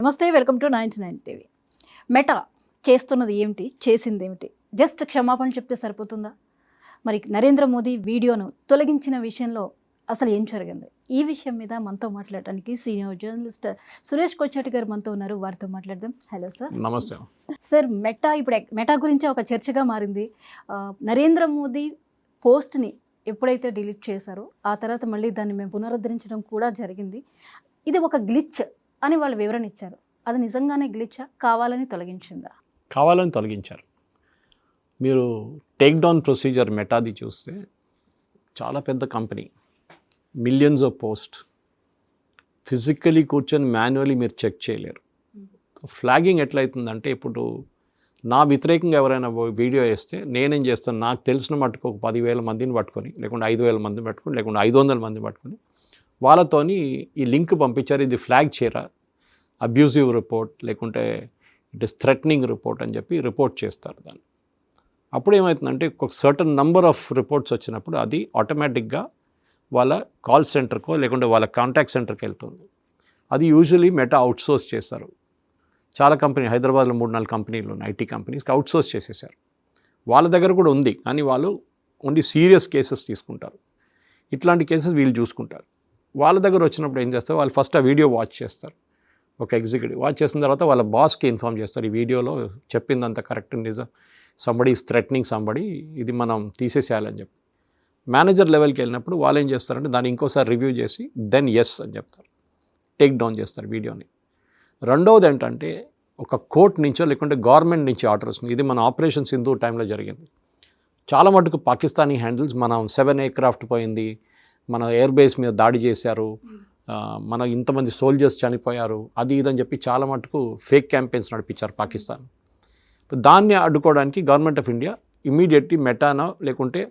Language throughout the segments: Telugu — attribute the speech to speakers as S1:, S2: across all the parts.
S1: నమస్తే, వెల్కమ్ టు 99 టీవీ. మెటా చేస్తున్నది ఏమిటి, చేసింది ఏమిటి? జస్ట్ క్షమాపణ చెప్తే సరిపోతుందా? మరి నరేంద్ర మోదీ వీడియోను తొలగించిన విషయంలో అసలు ఏం జరిగింది? ఈ విషయం మీద మనతో మాట్లాడడానికి సీనియర్ జర్నలిస్ట్ సురేష్ కొచ్చాటి గారు మనతో ఉన్నారు. వారితో మాట్లాడదాం. Hello sir.
S2: నమస్తే
S1: సార్. మెటా గురించి ఒక చర్చగా మారింది. నరేంద్ర మోదీ పోస్ట్ని ఎప్పుడైతే డిలీట్ చేశారో ఆ తర్వాత మళ్ళీ దాన్ని మేము పునరుద్ధరించడం కూడా జరిగింది. ఇది ఒక గ్లిచ్ అని వాళ్ళు వివరణ ఇచ్చారు. అది నిజంగానే గ్లిచ్చా, కావాలని తొలగించిందా?
S2: కావాలని తొలగించారు. మీరు టేక్ డౌన్ ప్రొసీజర్ మెటాది చూస్తే చాలా పెద్ద company, millions of post, physically కూర్చొని మాన్యువల్లీ మీరు చెక్ చేయలేరు. ఫ్లాగింగ్ ఎట్లయితుందంటే, ఇప్పుడు నా వ్యతిరేకంగా ఎవరైనా వీడియో వేస్తే నేనేం చేస్తాను, నాకు తెలిసిన మట్టుకు ఒక 10,000 మందిని పట్టుకొని, లేకుంటే 5,000 మందిని పట్టుకొని, లేకుంటే 500 మందిని పట్టుకొని వాళ్ళతోని ఈ లింక్ పంపించారు, ఇది ఫ్లాగ్ చేయరా, అబ్యూజివ్ రిపోర్ట్, లేకుంటే ఇట్ ఇస్ థ్రెటనింగ్ రిపోర్ట్ అని చెప్పి రిపోర్ట్ చేస్తారు దాన్ని. అప్పుడు ఏమవుతుందంటే, ఒక సర్టన్ నంబర్ ఆఫ్ రిపోర్ట్స్ వచ్చినప్పుడు అది ఆటోమేటిక్గా వాళ్ళ కాల్ సెంటర్కో లేకుంటే వాళ్ళ కాంటాక్ట్ సెంటర్కి వెళ్తుంది. అది యూజువలీ మెటా అవుట్సోర్స్ చేస్తారు. చాలా కంపెనీ, హైదరాబాద్లో 3-4 కంపెనీలు ఉన్నాయి, ఐటీ కంపెనీస్కి అవుట్సోర్స్ చేసేసారు. వాళ్ళ దగ్గర కూడా ఉంది, కానీ వాళ్ళు ఓన్లీ సీరియస్ కేసెస్ తీసుకుంటారు. ఇట్లాంటి కేసెస్ వీళ్ళు చూసుకుంటారు. వాళ్ళ దగ్గర వచ్చినప్పుడు ఏం చేస్తారు, వాళ్ళు ఫస్ట్ ఆ వీడియో వాచ్ చేస్తారు. ఒక ఎగ్జిక్యూటివ్ వాచ్ చేసిన తర్వాత వాళ్ళ బాస్కి ఇన్ఫామ్ చేస్తారు, ఈ వీడియోలో చెప్పిందంత కరెక్ట్, నిజం, సంబడి ఈజ్ థ్రెటనింగ్ సంబడి, ఇది మనం తీసేసేయాలని చెప్పి. మేనేజర్ లెవెల్కి వెళ్ళినప్పుడు వాళ్ళు ఏం చేస్తారంటే దాన్ని ఇంకోసారి రివ్యూ చేసి దెన్ ఎస్ అని చెప్తారు, టేక్ డౌన్ చేస్తారు వీడియోని. రెండవది ఏంటంటే, ఒక కోర్ట్ నుంచో లేకుంటే గవర్నమెంట్ నుంచి ఆర్డర్ వస్తుంది. ఇది మన ఆపరేషన్ సింధూర్ టైంలో జరిగింది. చాలా మటుకు పాకిస్తానీ హ్యాండిల్స్, మనం 7 ఎయిర్క్రాఫ్ట్ పోయింది, మన ఎయిర్ బేస్ మీద దాడి చేశారు, మన ఇంతమంది సోల్జర్స్ చనిపోయారు, అది ఇదని చెప్పి చాలా మటుకు ఫేక్ క్యాంపెయిన్స్ నడిపించారు పాకిస్తాన్. దాన్ని అడ్డుకోవడానికి గవర్నమెంట్ ఆఫ్ ఇండియా ఇమీడియట్లీ మెటానో లేకుంటే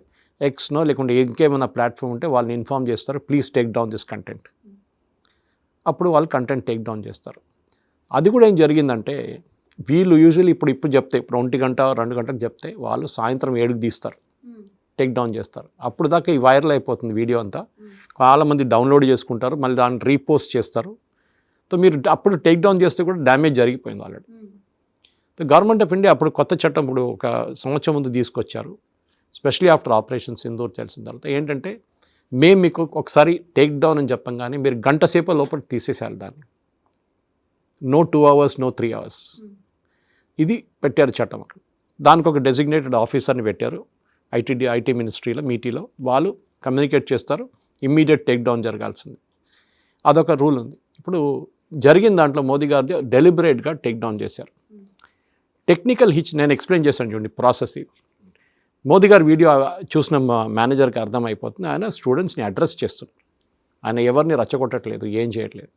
S2: ఎక్స్నో లేకుంటే ఇంకేమైనా ప్లాట్ఫామ్ ఉంటే వాళ్ళని ఇన్ఫామ్ చేస్తారు, please take down this content. అప్పుడు వాళ్ళు కంటెంట్ టేక్ డౌన్ చేస్తారు. అది కూడా ఏం జరిగిందంటే, వీళ్ళు యూజువల్లీ ఇప్పుడు చెప్తే, ఇప్పుడు 1 గంట 2 గంటలకు చెప్తే వాళ్ళు సాయంత్రం 7కి తీస్తారు, టేక్ డౌన్ చేస్తారు. అప్పుడు దాకా ఈ వైరల్ అయిపోతుంది వీడియో అంతా, చాలామంది డౌన్లోడ్ చేసుకుంటారు, మళ్ళీ దాన్ని రీపోస్ట్ చేస్తారు. సో మీరు అప్పుడు టేక్ డౌన్ చేస్తే కూడా డ్యామేజ్ జరిగిపోయింది ఆల్రెడీ. గవర్నమెంట్ ఆఫ్ ఇండియా అప్పుడు కొత్త చట్టం ఇప్పుడు ఒక సంవత్సరం ముందు తీసుకొచ్చారు, స్పెషలీ ఆఫ్టర్ ఆపరేషన్ సింధూర్ తెలిసిన తర్వాత. ఏంటంటే, మేము మీకు ఒకసారి టేక్ డౌన్ అని చెప్పంగానే మీరు గంట సేపు లోపల తీసేసేయాలి దాన్ని, నో 2 hours, నో 3 hours. ఇది పెట్టారు చట్టం. దానికి ఒక డెసిగ్నేటెడ్ ఆఫీసర్ని పెట్టారు ఐటీ మినిస్ట్రీలో, మీటీలో. వాళ్ళు కమ్యూనికేట్ చేస్తారు, ఇమ్మీడియట్ టేక్ డౌన్ జరగాల్సింది. అదొక రూల్ ఉంది. ఇప్పుడు జరిగిన దాంట్లో మోదీ గారిది డెలిబరేట్గా టేక్ డౌన్ చేశారు. టెక్నికల్ హిచ్ నేను ఎక్స్ప్లెయిన్ చేశాను చూడండి ప్రాసెస్. మోదీ గారు వీడియో చూసిన మేనేజర్కి అర్థమైపోతుంది, ఆయన స్టూడెంట్స్ని అడ్రస్ చేస్తున్నారు, ఆయన ఎవరిని రచ్చగొట్టట్లేదు, ఏం చేయట్లేదు.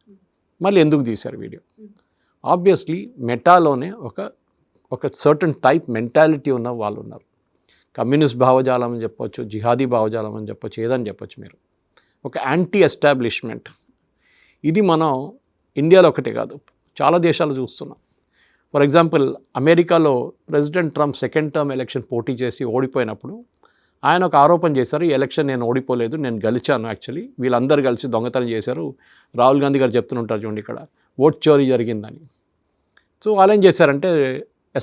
S2: మళ్ళీ ఎందుకు తీశారు వీడియో? ఆబ్వియస్లీ మెటాలోనే ఒక సర్టన్ టైప్ మెంటాలిటీ ఉన్న వాళ్ళు ఉన్నారు. కమ్యూనిస్ట్ భావజాలం అని చెప్పొచ్చు, జిహాదీ భావజాలం అని చెప్పొచ్చు, ఏదని చెప్పొచ్చు మీరు. ఒక యాంటీ ఎస్టాబ్లిష్మెంట్. ఇది మనం ఇండియాలో ఒకటే కాదు, చాలా దేశాలు చూస్తున్నాం. ఫర్ ఎగ్జాంపుల్, అమెరికాలో president Trump 2nd term election పోటీ చేసి ఓడిపోయినప్పుడు ఆయన ఒక ఆరోపణ చేశారు, ఈ ఎలక్షన్ నేను ఓడిపోలేదు, నేను గెలిచాను, యాక్చువల్లీ వీళ్ళందరూ కలిసి దొంగతనం చేశారు. రాహుల్ గాంధీ గారు చెప్తుంటారు చూడండి, ఇక్కడ ఓట్ చోరీ జరిగిందని. సో వాళ్ళు ఏం చేశారంటే,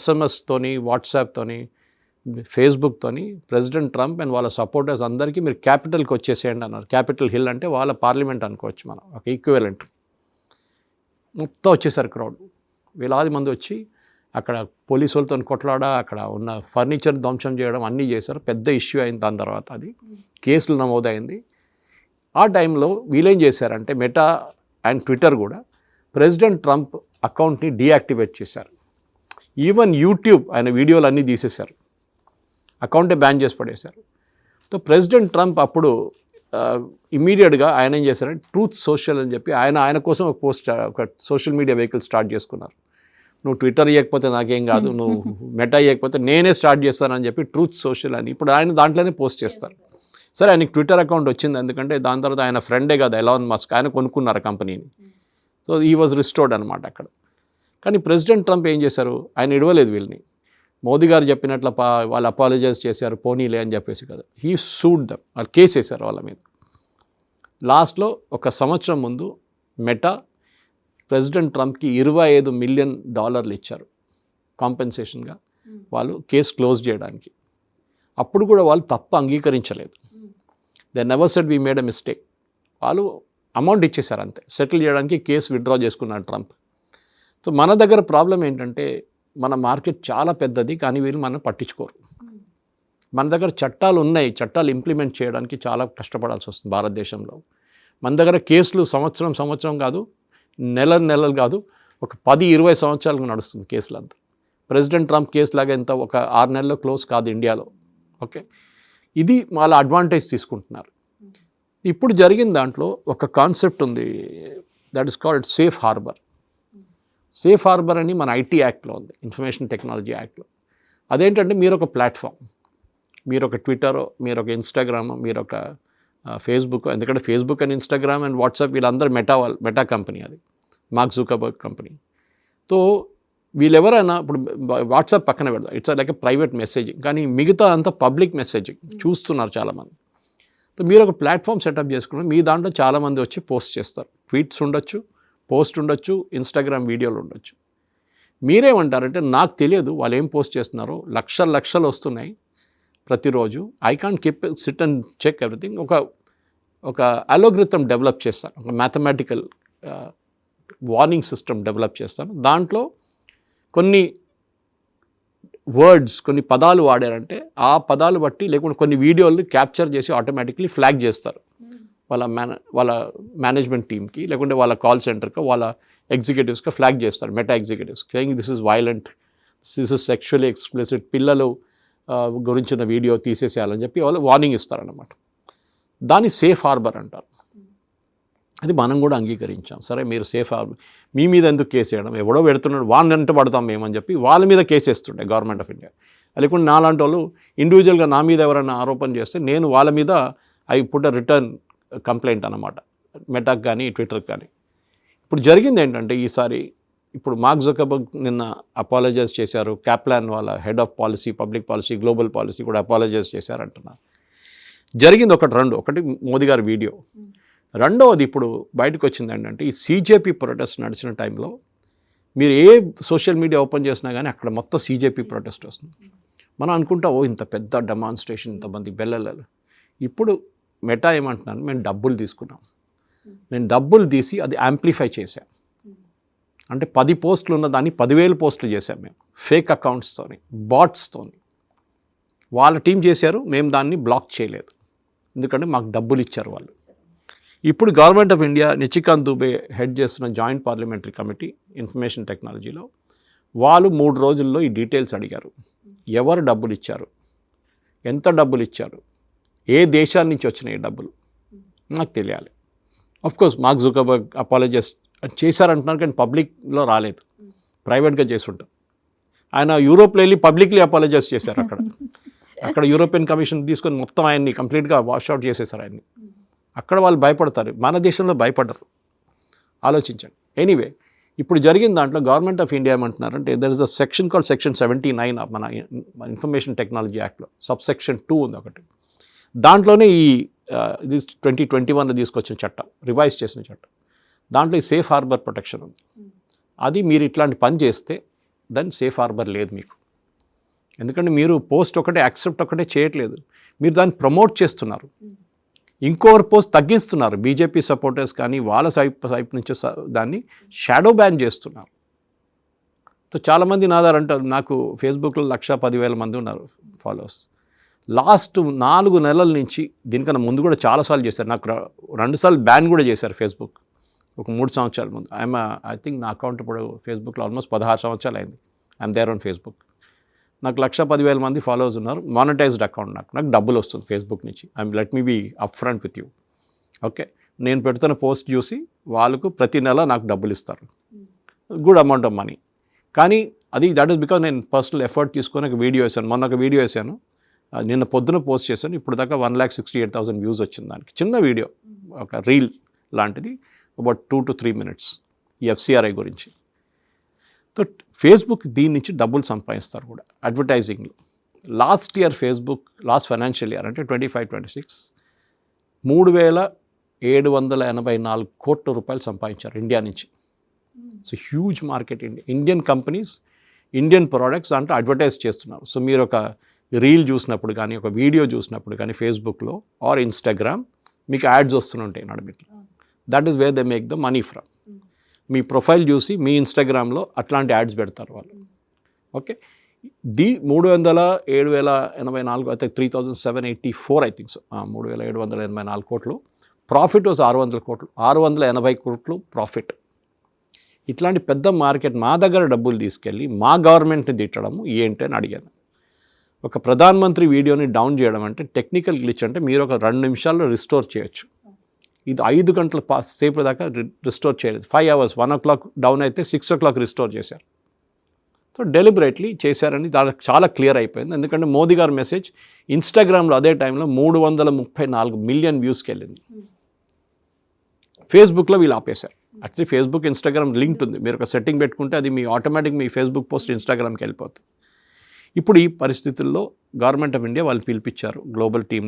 S2: SMS-తోని, వాట్సాప్తోని, ఫేస్బుక్తోని ప్రెసిడెంట్ ట్రంప్ అండ్ వాళ్ళ సపోర్టర్స్ అందరికీ మీరు క్యాపిటల్కి వచ్చేసేయండి అన్నారు. క్యాపిటల్ హిల్ అంటే వాళ్ళ పార్లమెంట్ అనుకోవచ్చు మనం, ఒక ఈక్వివలెంట్. మొత్తం వచ్చేసారు క్రౌడ్, వేలాది మంది వచ్చి అక్కడ పోలీసు వాళ్ళతో కొట్లాడ, అక్కడ ఉన్న ఫర్నిచర్ ధ్వంసం చేయడం అన్నీ చేశారు. పెద్ద ఇష్యూ అయింది. దాని తర్వాత అది కేసులు నమోదైంది. ఆ టైంలో వీళ్ళేం చేశారంటే, మెటా అండ్ ట్విట్టర్ కూడా ప్రెసిడెంట్ ట్రంప్ అకౌంట్ని డీయాక్టివేట్ చేశారు. ఈవెన్ యూట్యూబ్ ఆయన వీడియోలు అన్నీ తీసేశారు, అకౌంటే బ్యాన్ చేసి పడేశారు. సో ప్రెసిడెంట్ ట్రంప్ అప్పుడు ఇమీడియట్గా ఆయన ఏం చేశారంటే, ట్రూత్ సోషల్ అని చెప్పి ఆయన కోసం ఒక సోషల్ మీడియా వెహికల్ స్టార్ట్ చేసుకున్నారు. నువ్వు ట్విట్టర్ ఇవ్వకపోతే నాకేం కాదు, నువ్వు మెటా ఇవ్వకపోతే నేనే స్టార్ట్ చేస్తానని చెప్పి ట్రూత్ సోషల్ అని ఇప్పుడు ఆయన దాంట్లోనే పోస్ట్ చేస్తారు. సరే, ఆయనకి ట్విట్టర్ అకౌంట్ వచ్చింది, ఎందుకంటే దాని తర్వాత ఆయన ఫ్రెండే కదా ఎలాన్ మస్క్, ఆయన కొనుక్కున్నారు కంపెనీని. సో ఈ వాజ్ రిస్టోర్డ్ అనమాట అక్కడ. కానీ ప్రెసిడెంట్ ట్రంప్ ఏం చేశారు, ఆయన ఇడవలేదు వీళ్ళని. మోదీ గారు చెప్పినట్లు వాళ్ళు అపాలజైజ్ చేశారు, పోనీలే అని చెప్పేసి కదా, హీ సూడ్ దమ్, వాళ్ళు కేసు వేశారు వాళ్ళ మీద. లాస్ట్లో ఒక సంవత్సరం ముందు మెటా ప్రెసిడెంట్ ట్రంప్కి $25 మిలియన్ ఇచ్చారు కాంపెన్సేషన్గా వాళ్ళు కేసు క్లోజ్ చేయడానికి. అప్పుడు కూడా వాళ్ళు తప్పు అంగీకరించలేదు. They never said we made a mistake. వాళ్ళు అమౌంట్ ఇచ్చేశారు అంతే, సెటిల్ చేయడానికి కేసు విత్డ్రా చేసుకున్నాడు ట్రంప్. సో మన దగ్గర ప్రాబ్లం ఏంటంటే మన మార్కెట్ చాలా పెద్దది, కానీ వీళ్ళు మనం పట్టించుకోరు. మన దగ్గర చట్టాలు ఉన్నాయి, చట్టాలు ఇంప్లిమెంట్ చేయడానికి చాలా కష్టపడాల్సి వస్తుంది భారతదేశంలో. మన దగ్గర కేసులు సంవత్సరం కాదు, నెలలు కాదు, ఒక 10-20 సంవత్సరాలకు నడుస్తుంది కేసులంతా. ప్రెసిడెంట్ ట్రంప్ కేసు లాగా ఎంత ఒక 6 నెలల్లో క్లోజ్ కాదు ఇండియాలో. ఓకే, ఇది వాళ్ళ అడ్వాంటేజ్ తీసుకుంటున్నారు. ఇప్పుడు జరిగిన దాంట్లో ఒక కాన్సెప్ట్ ఉంది, that is called safe harbour. Safe harbour అని మన ఐటీ యాక్ట్లో ఉంది, ఇన్ఫర్మేషన్ టెక్నాలజీ యాక్ట్లో. అదేంటంటే మీరు ఒక ప్లాట్ఫామ్, మీరు ఒక ట్విట్టరో, మీరు ఒక ఇన్స్టాగ్రామో, మీరు ఒక ఫేస్బుక్, ఎందుకంటే Facebook and Instagram and WhatsApp వీళ్ళందరూ మెటా కంపెనీ, అది మార్క్ జుకర్బర్గ్ కంపెనీ. సో వీళ్ళెవరైనా ఇప్పుడు వాట్సాప్ పక్కన పెడతారు, ఇట్స్ లైక్ ప్రైవేట్ మెసేజింగ్, కానీ మిగతా అంతా పబ్లిక్ మెసేజింగ్ చూస్తున్నారు చాలామంది. సో మీరు ఒక ప్లాట్ఫామ్ సెటప్ చేసుకుని మీ దాంట్లో చాలామంది వచ్చి పోస్ట్ చేస్తారు. ట్వీట్స్ ఉండొచ్చు, పోస్ట్ ఉండొచ్చు, ఇన్స్టాగ్రామ్ వీడియోలు ఉండొచ్చు. మీరేమంటారంటే నాకు తెలియదు వాళ్ళు ఏం పోస్ట్ చేస్తున్నారో, లక్షలు వస్తున్నాయి ప్రతిరోజు, I can't keep sit and check everything. ఒక అలోగ్రిథం డెవలప్ చేస్తాను, ఒక మ్యాథమెటికల్ వార్నింగ్ సిస్టమ్ డెవలప్ చేస్తాను. దాంట్లో కొన్ని వర్డ్స్, కొన్ని పదాలు వాడారంటే ఆ పదాలు బట్టి, లేకుంటే కొన్ని వీడియోలు క్యాప్చర్ చేసి ఆటోమేటిక్లీ ఫ్లాగ్ చేస్తారు వాళ్ళ మేనేజ్మెంట్ టీమ్కి, లేకుంటే వాళ్ళ కాల్ సెంటర్కి, వాళ్ళ ఎగ్జిక్యూటివ్స్కి ఫ్లాగ్ చేస్తారు, meta executives, saying this is violent, this is sexually explicit, పిల్లలు గురించిన వీడియో తీసేసేయాలని చెప్పి వాళ్ళు వార్నింగ్ ఇస్తారన్నమాట. దాన్ని సేఫ్ హార్బర్ అంటారు. అది మనం కూడా అంగీకరించాం. సరే మీరు సేఫ్ హార్బర్, మీ మీద ఎందుకు కేసు వేయడం, ఎవడో పెడుతున్నాడు వాడిని వెంట పడతాం మేమని చెప్పి వాళ్ళ మీద కేసు వేస్తుండే గవర్నమెంట్ ఆఫ్ ఇండియా. లేకుంటే నాలాంటి వాళ్ళు ఇండివిజువల్గా నా మీద ఎవరైనా ఆరోపణ చేస్తే నేను వాళ్ళ మీద I put a return complaint అన్నమాట, మెటాక్ కానీ ట్విట్టర్కి కానీ. ఇప్పుడు జరిగింది ఏంటంటే ఈసారి, ఇప్పుడు మార్క్ జుకర్బర్గ్ నిన్న అపాలజైజ్ చేశారు, క్యాప్లాన్ వాళ్ళ head of policy, public policy, global policy కూడా అపాలజైజ్ చేశారంటున్నారు. జరిగింది ఒకటి మోదీ గారి వీడియో. రెండవది ఇప్పుడు బయటకు వచ్చింది ఏంటంటే ఈ సీజేపీ ప్రొటెస్ట్ నడిచిన టైంలో మీరు ఏ సోషల్ మీడియా ఓపెన్ చేసినా కానీ అక్కడ మొత్తం సీజేపీ ప్రొటెస్ట్ వస్తుంది. మనం అనుకుంటా ఇంత పెద్ద డెమాన్స్ట్రేషన్, ఇంతమంది బెల్లలు. ఇప్పుడు మెటా ఏమంటున్నాను, మేము డబ్బులు తీసుకున్నాం, నేను డబ్బులు తీసి అది యాంప్లిఫై చేశాం. అంటే 10 పోస్టులు ఉన్న దాన్ని 10,000 పోస్టులు చేశాం మేము, ఫేక్ అకౌంట్స్తోని, బాట్స్తోని. వాళ్ళ టీం చేశారు, మేము దాన్ని బ్లాక్ చేయలేదు, ఎందుకంటే మాకు డబ్బులు ఇచ్చారు వాళ్ళు. ఇప్పుడు government of India Nishikant Dubey head చేస్తున్న జాయింట్ పార్లమెంటరీ కమిటీ ఇన్ఫర్మేషన్ టెక్నాలజీలో వాళ్ళు 3 రోజుల్లో ఈ డీటెయిల్స్ అడిగారు. ఎవరు డబ్బులు ఇచ్చారు, ఎంత డబ్బులు ఇచ్చారు, ఏ దేశాల నుంచి వచ్చినాయి డబ్బులు, నాకు తెలియాలి. కోర్స్ మార్క్ జుకర్బర్గ్ అపాలజైజ్ చేశారంటున్నారు, కానీ పబ్లిక్లో రాలేదు, ప్రైవేట్గా చేసుంటారు. ఆయన యూరోప్లో వెళ్ళి పబ్లిక్లీ అపాలజైజ్ చేశారు. అక్కడ యూరోపియన్ కమిషన్ తీసుకొని మొత్తం ఆయన్ని కంప్లీట్గా వాష్అవుట్ చేసేసారు ఆయన్ని. అక్కడ వాళ్ళు భయపడతారు, మన దేశంలో భయపడరు, ఆలోచించండి. ఎనీవే, ఇప్పుడు జరిగిన దాంట్లో గవర్నమెంట్ ఆఫ్ ఇండియా ఏమంటున్నారంటే there is a section called section 79 మన ఇన్ఫర్మేషన్ టెక్నాలజీ యాక్ట్లో సబ్సెక్షన్ 2 ఉంది ఒకటి. దాంట్లోనే ఇది 2021లో తీసుకొచ్చిన చట్టం, రివైజ్ చేసిన చట్టం, దాంట్లో ఈ సేఫ్ హార్బర్ ప్రొటెక్షన్ ఉంది. అది మీరు ఇట్లాంటి పని చేస్తే దాన్ని సేఫ్ హార్బర్ లేదు మీకు, ఎందుకంటే మీరు పోస్ట్ ఒకటే, యాక్సెప్ట్ ఒకటే చేయట్లేదు, మీరు దాన్ని ప్రమోట్ చేస్తున్నారు, ఇంకోవర్ పోస్ట్ తగ్గిస్తున్నారు. బీజేపీ సపోర్టర్స్ కానీ వాళ్ళ సైప్ నుంచి దాన్ని షాడో బ్యాన్ చేస్తున్నారు. సో చాలామంది నాదారంటారు, నాకు ఫేస్బుక్లో 110,000 మంది ఉన్నారు ఫాలోవర్స్. లాస్ట్ 4 నెలల నుంచి, దీనికన్నా ముందు కూడా చాలాసార్లు చేశారు, నాకు 2 సార్లు బ్యాన్ కూడా చేశారు ఫేస్బుక్, ఒక 3 సంవత్సరాల ముందు. ఐ థింక్ నా అకౌంట్ ఇప్పుడు ఫేస్బుక్లో ఆల్మోస్ట్ 16 సంవత్సరాలు అయింది. I'm there on Facebook. నాకు 110,000 మంది ఫాలోవర్స్ ఉన్నారు, మానిటైజ్డ్ అకౌంట్. నాకు డబ్బులు వస్తుంది ఫేస్బుక్ నుంచి. Let me be up front with you. Okay, నేను పెడుతున్న పోస్ట్ చూసి వాళ్ళకు ప్రతి నెల నాకు డబ్బులు ఇస్తారు, గుడ్ అమౌంట్ ఆఫ్ మనీ. కానీ దట్ ఈస్ బికాజ్ నేను పర్సనల్ ఎఫర్ట్ తీసుకొని ఒక వీడియో వేసాను. మొన్న ఒక వీడియో వేసాను, నిన్న పొద్దున పోస్ట్ చేశాను, ఇప్పుడు దాకా 1,68,000 వ్యూస్ వచ్చింది దానికి. చిన్న వీడియో, ఒక రీల్ లాంటిది, అబౌట్ 2 to 3 minutes, ఈ FCRI గురించి. సో ఫేస్బుక్ దీని నుంచి డబ్బులు సంపాదిస్తారు కూడా అడ్వర్టైజింగ్లో. Last year Facebook, last financial year అంటే 25-26, 3,784 కోట్ల రూపాయలు సంపాదించారు ఇండియా నుంచి. So huge market Indian companies Indian products అంటే అడ్వర్టైజ్ చేస్తున్నారు. సో మీరు ఒక రీల్ చూసినప్పుడు కానీ ఒక వీడియో చూసినప్పుడు కానీ ఫేస్బుక్లో ఆర్ ఇన్స్టాగ్రామ్ మీకు యాడ్స్ వస్తుంటాయి నడిమిట్లో. That is where they make the money from. మీ ప్రొఫైల్ చూసి మీ ఇన్స్టాగ్రామ్లో అట్లాంటి యాడ్స్ పెడతారు వాళ్ళు. ఓకే, 3,07,084 అయితే 3,784 ఐ థింక్ సో 3,784 కోట్లు. ప్రాఫిట్ వాజ్ 600 కోట్లు, 680 కోట్లు ప్రాఫిట్. ఇట్లాంటి పెద్ద మార్కెట్ మా దగ్గర డబ్బులు తీసుకెళ్ళి మా గవర్నమెంట్ని తిట్టడము ఏంటి అని అడిగాను. ఒక ప్రధానమంత్రి వీడియోని డౌన్ చేయడం అంటే టెక్నికల్ గ్లిచ్ అంటే మీరు ఒక 2 నిమిషాల్లో రిస్టోర్ చేయొచ్చు. ఇది 5 గంటల సేపు దాకా రిస్టోర్ చేయలేదు. 5 hours, 1 o'clock డౌన్ అయితే 6 o'clock రిస్టోర్ చేశారు. సో డెలిబరేట్లీ చేశారని దానికి చాలా క్లియర్ అయిపోయింది. ఎందుకంటే మోదీ గారి మెసేజ్ ఇన్స్టాగ్రామ్లో అదే టైంలో 334 మిలియన్ వ్యూస్కి వెళ్ళింది. ఫేస్బుక్లో వీళ్ళు ఆపేశారు. యాక్చువల్లీ ఫేస్బుక్ ఇన్స్టాగ్రామ్ లింక్ ఉంది. మీరు ఒక సెట్టింగ్ పెట్టుకుంటే అది మీ ఆటోమేటిక్ మీ ఫేస్బుక్ పోస్ట్ ఇన్స్టాగ్రామ్కి వెళ్ళిపోతుంది. ఇప్పుడు ఈ పరిస్థితుల్లో గవర్నమెంట్ ఆఫ్ ఇండియా వాళ్ళు పిలిపించారు గ్లోబల్ టీం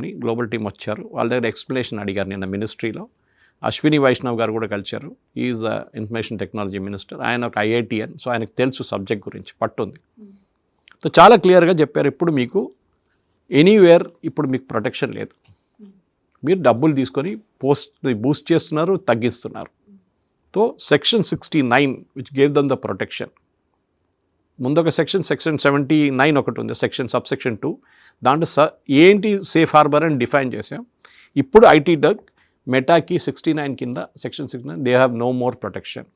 S2: వచ్చారు. వాళ్ళ దగ్గర ఎక్స్ప్లెనేషన్ అడిగారు నిన్న మినిస్ట్రీలో. అశ్విని వైష్ణవ్ గారు కూడా కలిశారు. Is information technology minister. ఆయన ఒక IITN, సో ఆయనకు తెలుసు సబ్జెక్ట్ గురించి, పట్టుంది. సో చాలా క్లియర్గా చెప్పారు. ఇప్పుడు మీకు ఎనీవేర్ ఇప్పుడు మీకు ప్రొటెక్షన్ లేదు. మీరు డబ్బులు తీసుకొని బూస్ట్ చేస్తున్నారు, తగ్గిస్తున్నారు. So section 69 which gave them the protection. ముందొక సెక్షన్ 79 ఒకటి ఉంది, సబ్సెక్షన్ 2. దాంట్లో ఏంటి సేఫ్ హార్బర్ అని డిఫైన్ చేసాం. ఇప్పుడు ఐటీ డగ్ మెటాకి 69 కింద section 69 they have no more protection.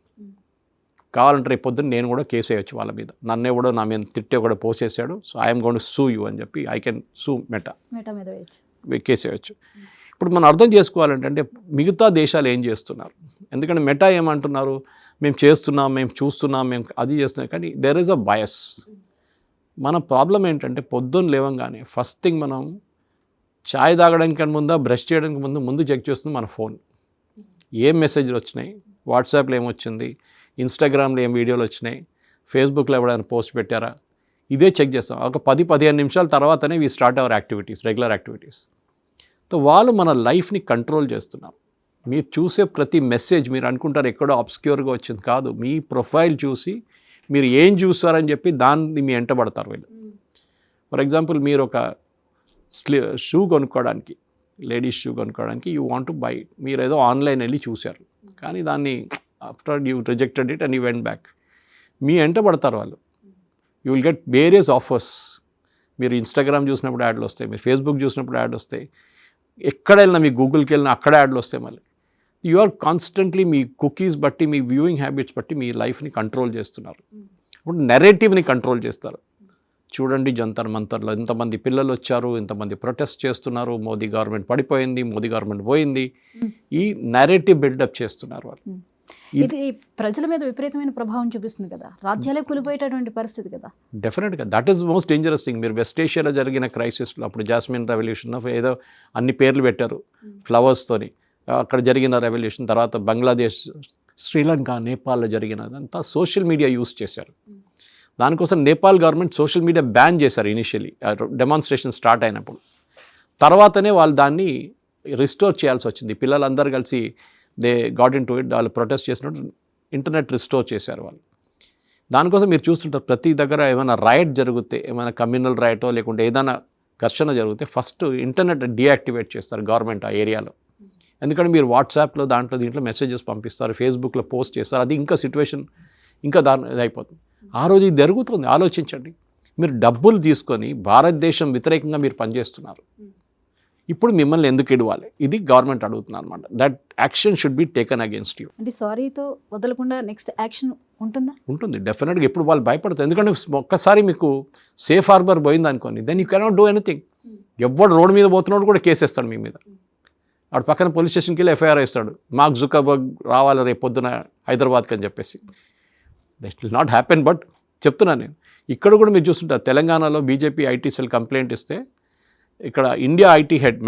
S2: కావాలంటే రేపు పొద్దున్న నేను కూడా కేసు వేయచ్చు వాళ్ళ మీద. నన్నే కూడా నా మీద తిట్టే కూడా పోసేసాడు, so I'm gonna sue you అని చెప్పి ఐ కెన్ సూ మెటా
S1: మీద
S2: కేసు వేయచ్చు. ఇప్పుడు మనం అర్థం చేసుకోవాలంటే మిగతా దేశాలు ఏం చేస్తున్నారు. ఎందుకంటే మెటా ఏమంటున్నారు, మేము చేస్తున్నాం, మేము చూస్తున్నాం, మేము అది చేస్తున్నాం. కానీ దెర్ ఈజ్ అ బయస్. మన ప్రాబ్లం ఏంటంటే పొద్దున్న లేవంగానే ఫస్ట్ థింగ్ మనం చాయ్ తాగడానికి ముందు, బ్రష్ చేయడానికి ముందు చెక్ చేస్తుంది మన ఫోన్. ఏం మెసేజ్లు వచ్చినాయి, వాట్సాప్లో ఏమొచ్చింది, ఇన్స్టాగ్రామ్లో ఏం వీడియోలు వచ్చినాయి, ఫేస్బుక్లో ఎవరైనా పోస్ట్ పెట్టారా, ఇదే చెక్ చేస్తాం. ఒక 10-15 నిమిషాల తర్వాతనే we start our activities, regular activities. So వాళ్ళు మన లైఫ్ని కంట్రోల్ చేస్తున్నారు. మీరు చూసే ప్రతి మెసేజ్ మీరు అనుకుంటారు ఎక్కడో అబ్స్క్యూర్గా వచ్చింది, కాదు. మీ ప్రొఫైల్ చూసి మీరు ఏం చూస్తారని చెప్పి దాన్ని మీ ఎంటబడతారు వీళ్ళు. ఫర్ ఎగ్జాంపుల్ మీరు ఒక షూ కొనుక్కోవడానికి, లేడీస్ షూ కొనుక్కోవడానికి you want to buy it. మీరు ఏదో ఆన్లైన్ వెళ్ళి చూశారు, కానీ దాన్ని after you rejected it and you went back. మీ ఎంటబడతారు వాళ్ళు. You will get various offers. మీరు ఇన్స్టాగ్రామ్ చూసినప్పుడు యాడ్లు వస్తాయి, మీరు ఫేస్బుక్ చూసినప్పుడు యాడ్ వస్తాయి, ఎక్కడ వెళ్ళినా మీ గూగుల్కి వెళ్ళినా అక్కడ యాడ్లు వస్తాయి. మళ్ళీ యు ఆర్ కాన్స్టెంట్లీ మీ కుకీస్ బట్టి, మీ వ్యూయింగ్ హ్యాబిట్స్ బట్టి మీ లైఫ్ని కంట్రోల్ చేస్తున్నారు. ఇప్పుడు నెరేటివ్ని కంట్రోల్ చేస్తారు. చూడండి జంతర్ మంతర్లో ఎంతమంది పిల్లలు వచ్చారు, ఎంతమంది ప్రొటెస్ట్ చేస్తున్నారు, మోదీ గవర్నమెంట్ పడిపోయింది, మోదీ గవర్నమెంట్ పోయింది. ఈ నెరేటివ్ బిల్డప్ చేస్తున్నారు వాళ్ళు.
S1: ఇది ప్రజల మీద విపరీతమైన ప్రభావం చూపిస్తుంది కదా, రాజ్యాలే కూలిపోయేటటువంటి పరిస్థితి కదా.
S2: డెఫినెట్గా that is most dangerous thing. మీరు వెస్ట్ ఏషియాలో జరిగిన క్రైసిస్లో అప్పుడు జాస్మిన్ రెవల్యూషన్ ఏదో అన్ని పేర్లు పెట్టారు ఫ్లవర్స్తోని, అక్కడ జరిగిన రెవల్యూషన్. తర్వాత బంగ్లాదేశ్, శ్రీలంక, నేపాల్లో జరిగినదంతా సోషల్ మీడియా యూస్ చేశారు. దానికోసం Nepal government social media ban చేశారు ఇనిషియలీ, డెమాన్స్ట్రేషన్ స్టార్ట్ అయినప్పుడు. తర్వాతనే వాళ్ళు దాన్ని రిస్టోర్ చేయాల్సి వచ్చింది. పిల్లలందరూ కలిసి they got in to it. వాళ్ళు ప్రొటెస్ట్ చేసినట్టు ఇంటర్నెట్ రిస్టోర్ చేశారు వాళ్ళు. దానికోసం మీరు చూస్తుంటారు ప్రతి దగ్గర ఏమైనా రైట్ జరిగితే, ఏమైనా కమ్యూనల్ రైటో లేకుంటే ఏదైనా ఘర్షణ జరిగితే ఫస్ట్ ఇంటర్నెట్ డీయాక్టివేట్ చేస్తారు గవర్నమెంట్ ఆ ఏరియాలో. ఎందుకంటే మీరు వాట్సాప్లో దీంట్లో మెసేజెస్ పంపిస్తారు, ఫేస్బుక్లో పోస్ట్ చేస్తారు. అది ఇంకా సిచ్యువేషన్ ఇంకా అయిపోతుంది. ఆ రోజు ఇది జరుగుతుంది. ఆలోచించండి, మీరు డబ్బులు తీసుకొని భారతదేశం వ్యతిరేకంగా మీరు పనిచేస్తున్నారు. ఇప్పుడు మిమ్మల్ని ఎందుకు ఇవ్వాలి, ఇది గవర్నమెంట్ అడుగుతున్నారు అనమాట. That action should be taken against you.
S1: అంటే సారీతో వదలకుండా నెక్స్ట్ యాక్షన్ ఉంటుందా? ఉంటుంది
S2: డెఫినెట్గా. ఎప్పుడు వాళ్ళు భయపడతారు. ఎందుకంటే ఒక్కసారి మీకు సేఫ్ హార్బర్ పోయింది అనుకోండి, then you cannot do anything. ఎవడు రోడ్డు మీద పోతున్నాడు కూడా కేసేస్తాడు మీ మీద. వాడు పక్కన పోలీస్ స్టేషన్కి వెళ్ళి FIR వేస్తాడు, మార్క్ జుకర్బర్గ్ రావాలి రేపు పొద్దున హైదరాబాద్కి అని చెప్పేసి. That will not happen. But చెప్తున్నాను నేను, ఇక్కడ కూడా మీరు చూస్తుంటారు తెలంగాణలో బీజేపీ IT సెల్ కంప్లైంట్ ఇస్తే ఇక్కడ ఇండియా IT హెడ్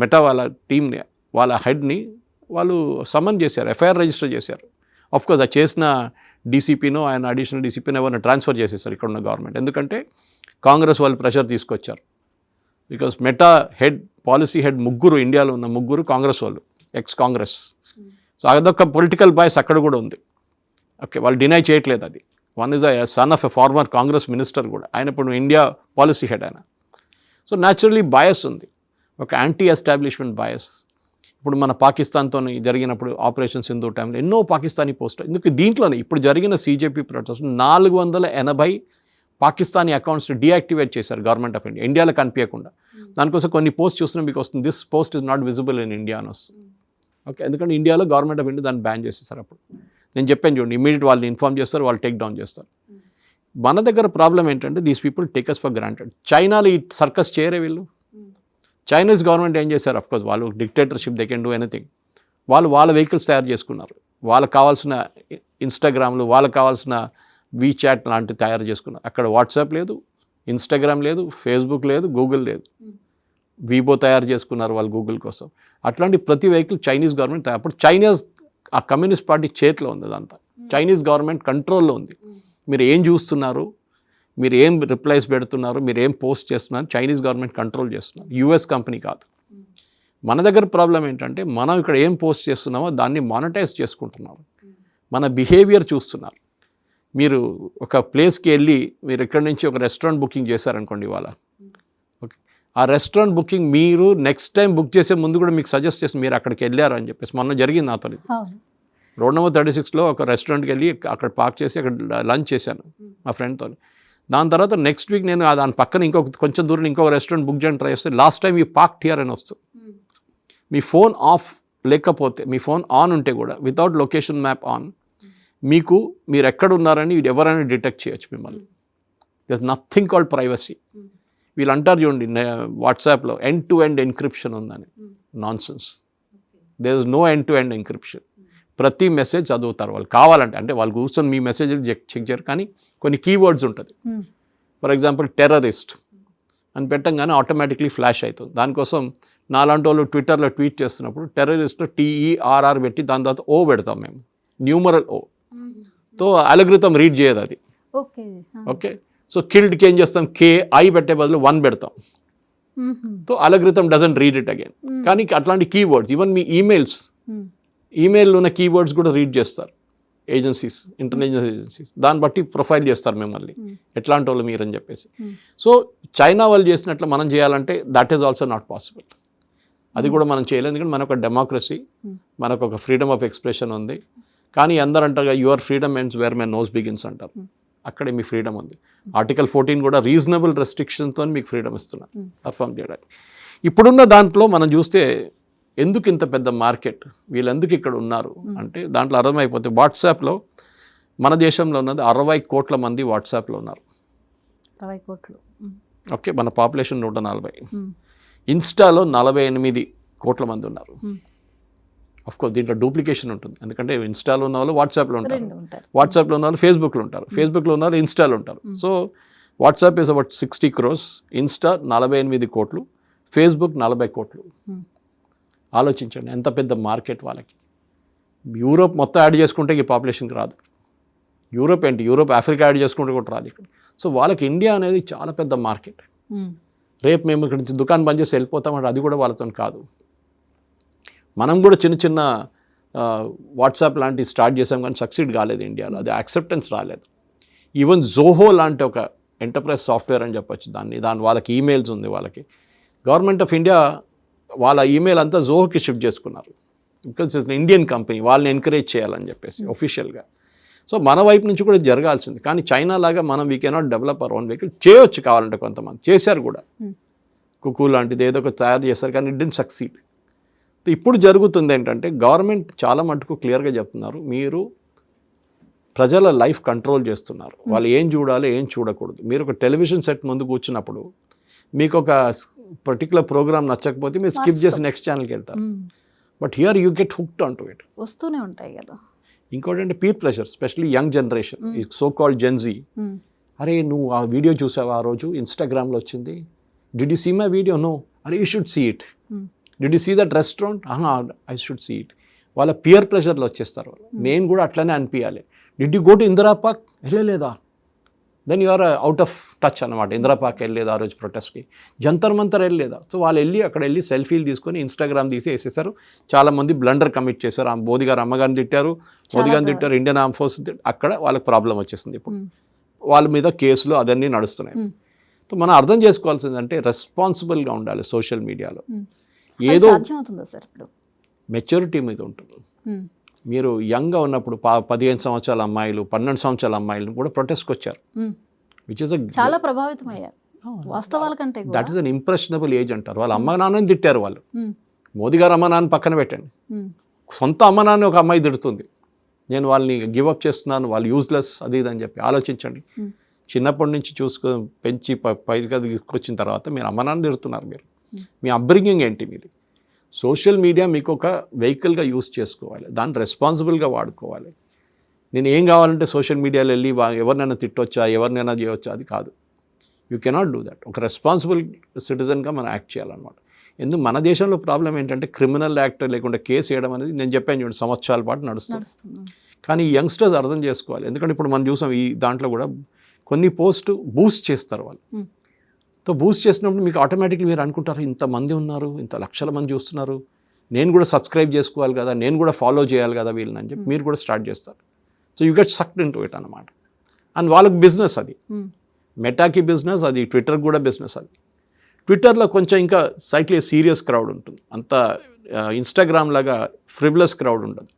S2: మెటా వాళ్ళ టీమ్ని, వాళ్ళ హెడ్ని వాళ్ళు సమన్ చేశారు, FIR రిజిస్టర్ చేశారు. ఆఫ్కోర్స్ అది చేసిన DCPనో ఆయన అడిషనల్ DCPనో ఎవరిని ట్రాన్స్ఫర్ చేసేసారు ఇక్కడ ఉన్న గవర్నమెంట్. ఎందుకంటే కాంగ్రెస్ వాళ్ళు ప్రెషర్ తీసుకొచ్చారు. Because Meta head, policy head ముగ్గురు, ఇండియాలో ఉన్న ముగ్గురు కాంగ్రెస్ వాళ్ళు, ఎక్స్ కాంగ్రెస్. సో అదొక పొలిటికల్ బాయ్స్ అక్కడ కూడా ఉంది. ఓకే, వాళ్ళు డినై చేయట్లేదు అది. One is the son of a farmer Congress minister కూడా, ఆయన ఇప్పుడు ఇండియా పాలసీ హెడ్ ఆయన. సో న్యాచురలీ బయస్ ఉంది, ఒక యాంటీ ఎస్టాబ్లిష్మెంట్ బయస్. ఇప్పుడు మన పాకిస్తాన్తో జరిగినప్పుడు ఆపరేషన్ సింధు టైంలో ఎన్నో పాకిస్తానీ పోస్ట్, ఎందుకు దీంట్లోనే ఇప్పుడు జరిగిన CJP protest 480 Pakistani accounts deactivate చేశారు గవర్నమెంట్ ఆఫ్ ఇండియా, ఇండియాలో కనిపించకుండా. దానికోసం కొన్ని పోస్ట్ చూస్తున్నా మీకు వస్తుంది, this post is not visible in India అని వస్తుంది. ఓకే, ఎందుకంటే ఇండియాలో గవర్నమెంట్ ఆఫ్ ఇండియా దాన్ని బ్యాన్ చేసేసారు. అప్పుడు నేను చెప్పాను చూడండి, ఇమీడియట్ వాళ్ళని ఇన్ఫార్మ్ చేస్తారు, వాళ్ళు టేక్ డౌన్ చేస్తారు. మన దగ్గర ప్రాబ్లం ఏంటంటే these people take us for granted. చైనాలో ఈ సర్కస్ చేయరే వీళ్ళు. చైనీస్ గవర్నమెంట్ ఏం చేశారు, అఫ్కోర్స్ వాళ్ళు dictatorship, they can do anything. వాళ్ళ వెహికల్స్ తయారు చేసుకున్నారు, వాళ్ళకి కావాల్సిన ఇన్స్టాగ్రామ్లు, వాళ్ళకి కావాల్సిన వీచాట్ లాంటివి తయారు చేసుకున్నారు. అక్కడ వాట్సాప్ లేదు, ఇన్స్టాగ్రామ్ లేదు, ఫేస్బుక్ లేదు, గూగుల్ లేదు. వీబో తయారు చేసుకున్నారు వాళ్ళు గూగుల్ కోసం. అట్లాంటి ప్రతి వెహికల్ చైనీస్ గవర్నమెంట్ అప్పుడు చైనీస్ ఆ కమ్యూనిస్ట్ పార్టీ చేతిలో ఉంది, అదంతా చైనీస్ గవర్నమెంట్ కంట్రోల్లో ఉంది. మీరు ఏం చూస్తున్నారు, మీరు ఏం రిప్లైస్ పెడుతున్నారు, మీరు ఏం పోస్ట్ చేస్తున్నారు, చైనీస్ గవర్నమెంట్ కంట్రోల్ చేస్తున్నారు, US కంపెనీ కాదు. మన దగ్గర ప్రాబ్లం ఏంటంటే మనం ఇక్కడ ఏం పోస్ట్ చేస్తున్నామో దాన్ని మానిటైజ్ చేసుకుంటున్నారు, మన బిహేవియర్ చూస్తున్నారు. మీరు ఒక ప్లేస్కి వెళ్ళి మీరు ఇక్కడి నుంచి ఒక రెస్టారెంట్ బుకింగ్ చేశారనుకోండి ఇవాళ, ఓకే, ఆ రెస్టారెంట్ బుకింగ్ మీరు నెక్స్ట్ టైం బుక్ చేసే ముందు కూడా మీకు సజెస్ట్ చేసి మీరు అక్కడికి వెళ్ళారు అని చెప్పేసి మొన్న జరిగింది నాతో. రోడ్ నెంబర్ 36లో ఒక రెస్టారెంట్కి వెళ్ళి అక్కడ పార్క్ చేసి అక్కడ లంచ్ చేశాను మా ఫ్రెండ్తో. దాని తర్వాత నెక్స్ట్ వీక్ నేను దాని పక్కన కొంచెం దూరం ఇంకొక రెస్టారెంట్ బుక్ చేయడానికి ట్రై చేస్తే లాస్ట్ టైం ఈ పార్క్ హియర్ అని వస్తుంది. మీ ఫోన్ ఆఫ్ లేకపోతే, మీ ఫోన్ ఆన్ ఉంటే కూడా వితౌట్ లొకేషన్ మ్యాప్ ఆన్, మీరు ఎక్కడ ఉన్నారని ఎవరైనా డిటెక్ట్ చేయొచ్చు మిమ్మల్ని. There is nothing called privacy. వీళ్ళు అంటారు చూడండి వాట్సాప్లో ఎండ్ టు ఎండ్ ఎన్క్రిప్షన్ ఉందని, nonsense. There is no end to end encryption. ప్రతి మెసేజ్ చదువుతారు వాళ్ళు కావాలంటే, అంటే వాళ్ళు కూర్చొని మీ మెసేజ్లు చెక్ చేయరు, కానీ కొన్ని కీవర్డ్స్ ఉంటుంది. ఫర్ ఎగ్జాంపుల్ టెర్రరిస్ట్ అని పెట్టంగానే ఆటోమేటిక్లీ ఫ్లాష్ అవుతుంది. దానికోసం నాలాంటి వాళ్ళు ట్విట్టర్లో ట్వీట్ చేస్తున్నప్పుడు టెర్రరిస్ట్ TERR పెట్టి దాని తర్వాత O పెడతాం మేము, న్యూమరల్ O తో అల్గోరిథం రీడ్ చేయదు అది. ఓకే, సో కిల్డ్కి ఏం చేస్తాం, KI పెట్టే బదులు 1 పెడతాం, తో algorithm doesn't read it again. కానీ అట్లాంటి కీవర్డ్స్ ఈవెన్ మీ ఈమెయిల్లో ఉన్న కీవర్డ్స్ కూడా రీడ్ చేస్తారు ఏజెన్సీస్, ఇంటెలిజెన్స్ ఏజెన్సీస్. దాన్ని బట్టి ప్రొఫైల్ చేస్తారు మిమ్మల్ని, ఎట్లాంటి వాళ్ళు మీరని చెప్పేసి. సో చైనా వాళ్ళు చేసినట్లు మనం చేయాలంటే that is also not possible. అది కూడా మనం చేయలేదు, ఎందుకంటే మనకు ఒక డెమోక్రసీ, మనకు ఒక ఫ్రీడమ్ ఆఫ్ ఎక్స్ప్రెషన్ ఉంది. కానీ అందరూ అంటారు your freedom ends where my nose begins అంటారు. అక్కడే మీ ఫ్రీడమ్ ఉంది. ఆర్టికల్ 14 కూడా రీజనబుల్ రెస్ట్రిక్షన్తో మీకు ఫ్రీడమ్ ఇస్తున్నారు పర్ఫామ్ చేయడానికి. ఇప్పుడున్న దాంట్లో మనం చూస్తే ఎందుకు ఇంత పెద్ద మార్కెట్, వీళ్ళు ఎందుకు ఇక్కడ ఉన్నారు అంటే దాంట్లో అర్థమైపోతే, వాట్సాప్లో మన దేశంలో ఉన్నది 60 కోట్ల మంది వాట్సాప్లో ఉన్నారు.
S1: 60 కోట్లు.
S2: ఓకే, మన పాపులేషన్ 140. ఇన్స్టాలో 48 కోట్ల మంది ఉన్నారు. అఫ్కోర్స్ దీంట్లో డూప్లికేషన్ ఉంటుంది, ఎందుకంటే ఇన్స్టాలో ఉన్న వాళ్ళు వాట్సాప్లో ఉంటారు, వాట్సాప్లో ఉన్న వాళ్ళు ఫేస్బుక్లో ఉంటారు, ఫేస్బుక్లో ఉన్న వాళ్ళు ఇన్స్టాలో ఉంటారు. So WhatsApp is about 60 crores, Insta 48 కోట్లు, ఫేస్బుక్ 40 కోట్లు. ఆలోచించండి ఎంత పెద్ద మార్కెట్ వాళ్ళకి. యూరోప్ మొత్తం యాడ్ చేసుకుంటే ఈ పాపులేషన్కి రాదు. యూరోప్ ఏంటి, యూరోప్ ఆఫ్రికా యాడ్ చేసుకుంటే కూడా రాదు ఇక్కడ. సో వాళ్ళకి ఇండియా అనేది చాలా పెద్ద మార్కెట్. రేపు మేము ఇక్కడ నుంచి దుకాణం బంద్ చేసి వెళ్ళిపోతామంటే అది కూడా వాళ్ళతో కాదు. మనం కూడా చిన్న వాట్సాప్ లాంటివి స్టార్ట్ చేసాం, కానీ సక్సీడ్ కాలేదు ఇండియాలో, అది యాక్సెప్టెన్స్ రాలేదు. ఈవెన్ జోహో లాంటి ఒక ఎంటర్ప్రైజ్ సాఫ్ట్వేర్ అని చెప్పొచ్చు దాని వాళ్ళకి ఈమెయిల్స్ ఉంది. వాళ్ళకి గవర్నమెంట్ ఆఫ్ ఇండియా వాళ్ళ ఈమెయిల్ అంతా జోహోకి షిఫ్ట్ చేసుకున్నారు, బికాజ్ ఇట్స్ ఇండియన్ కంపెనీ, వాళ్ళని ఎంకరేజ్ చేయాలని చెప్పేసి ఒఫీషియల్గా. సో మన వైపు నుంచి కూడా జరగాల్సింది. కానీ చైనా లాగా మనం we cannot develop our own vehicle. చేయొచ్చు కావాలంటే, కొంతమంది చేశారు కూడా, కుకూ లాంటిది ఏదో ఒక తయారు చేస్తారు, కానీ ఇట్ డిడ్ంట్ సక్సీడ్. ఇప్పుడు జరుగుతుంది ఏంటంటే గవర్నమెంట్ చాలా మటుకు క్లియర్గా చెప్తున్నారు, మీరు ప్రజల లైఫ్ కంట్రోల్ చేస్తున్నారు, వాళ్ళు ఏం చూడాలి ఏం చూడకూడదు. మీరు ఒక టెలివిజన్ సెట్ ముందు కూర్చున్నప్పుడు మీకు ఒక పర్టికులర్ ప్రోగ్రామ్ నచ్చకపోతే మీరు స్కిప్ చేసి నెక్స్ట్ ఛానల్కి వెళ్తారు. But here you get hooked on to it.
S1: వస్తూనే ఉంటాయి కదా.
S2: ఇంకోటి అంటే peer pressure, specially young generation, ఈ సో కాల్డ్ జెన్జీ. అరే నువ్వు ఆ వీడియో చూసావా ఆ రోజు ఇన్స్టాగ్రామ్లో వచ్చింది, did you see my video? No. అరే you should see it. Did you see that restaurant? I should see it. వాళ్ళ పియర్ ప్రెషర్లో వచ్చేస్తారు. నేను కూడా అట్లనే అనిపించాలి. Did you go to Indira park? వెళ్ళలేదా? Then you are out of touch అనమాట. ఇందిరా పార్క్ వెళ్ళలేదు ఆ రోజు ప్రొటెస్ట్కి, జంతర్ మంతర్ వెళ్ళలేదా? సో వాళ్ళు అక్కడ వెళ్ళి సెల్ఫీలు తీసుకొని ఇన్స్టాగ్రామ్ తీసి వేసేసారు. చాలామంది బ్లండర్ కమిట్ చేశారు. మోదీ గారు అమ్మగారిని తిట్టారు, మోదీ గారిని తిట్టారు, ఇండియన్ ఆర్మ్ ఫోర్స్ అక్కడ వాళ్ళకి ప్రాబ్లం వచ్చేసింది. ఇప్పుడు వాళ్ళ మీద కేసులు అదన్నీ నడుస్తున్నాయి. సో మనం అర్థం చేసుకోవాల్సిందంటే రెస్పాన్సిబుల్గా ఉండాలి సోషల్ మీడియాలో. ఏదో
S1: సాధ్యమవుతుందా సార్ ఇప్పుడు?
S2: మెచ్యూరిటీ మీద ఉంటుంది. మీరు యంగ్గా ఉన్నప్పుడు 15 సంవత్సరాల అమ్మాయిలు 12 సంవత్సరాల అమ్మాయిలు కూడా ప్రొటెస్ట్కి వచ్చారు, విచ్ ఇస్
S1: చాలా ప్రభావితం అయ్యారు వాస్తవాల కంటే.
S2: That is an impressionable age అంటారు. వాళ్ళ అమ్మ నాన్నని తిట్టారు వాళ్ళు. మోదీ గారు అమ్మ నాన్న పక్కన పెట్టండి, సొంత అమ్మ నాన్న ఒక అమ్మాయి తిడుతుంది, నేను వాళ్ళని గివప్ చేస్తున్నాను, వాళ్ళు యూజ్లెస్ అది ఇది అని చెప్పి. ఆలోచించండి, చిన్నప్పటి నుంచి పెంచి పైగా తీసుకొచ్చిన తర్వాత మీరు అమ్మ నాన్న తిడుతున్నారు. మీరు మీ అప్బ్రింగింగ్ ఏంటి మీది? సోషల్ మీడియా మీకు ఒక వెహికల్గా యూస్ చేసుకోవాలి, దాన్ని రెస్పాన్సిబుల్గా వాడుకోవాలి. నేను ఏం కావాలంటే సోషల్ మీడియాలో వెళ్ళి ఎవరినైనా తిట్టొచ్చా, ఎవరినైనా చేయవచ్చా, అది కాదు. You cannot do that. ఒక రెస్పాన్సిబుల్ సిటిజన్గా మనం యాక్ట్ చేయాలన్నమాట. ఎందుకు మన దేశంలో ప్రాబ్లం ఏంటంటే క్రిమినల్ యాక్ట్ లేకుండా కేసు వేయడం అనేది, నేను చెప్పాను చూడండి, సంవత్సరాల పాటు నడుస్తుంది. కానీ యంగ్స్టర్స్ అర్థం చేసుకోవాలి. ఎందుకంటే ఇప్పుడు మనం చూసాం ఈ దాంట్లో కూడా కొన్ని పోస్ట్ బూస్ట్ చేస్తారు వాళ్ళు. సో బూస్ట్ చేసినప్పుడు మీకు ఆటోమేటిక్లీ మీరు అనుకుంటారు, ఇంతమంది ఉన్నారు, ఇంత లక్షల మంది చూస్తున్నారు, నేను కూడా సబ్స్క్రైబ్ చేసుకోవాలి కదా, నేను కూడా ఫాలో చేయాలి కదా వీళ్ళని అని చెప్పి మీరు కూడా స్టార్ట్ చేస్తారు. So you get sucked in to it అనమాట. అండ్ వాళ్ళకి బిజినెస్ అది, మెటాకి బిజినెస్ అది, ట్విట్టర్కి కూడా బిజినెస్ అది. ట్విట్టర్లో కొంచెం ఇంకా సైట్లీ సీరియస్ క్రౌడ్ ఉంటుంది, అంత ఇన్స్టాగ్రామ్ లాగా ఫ్రివ్లెస్ క్రౌడ్ ఉండదు.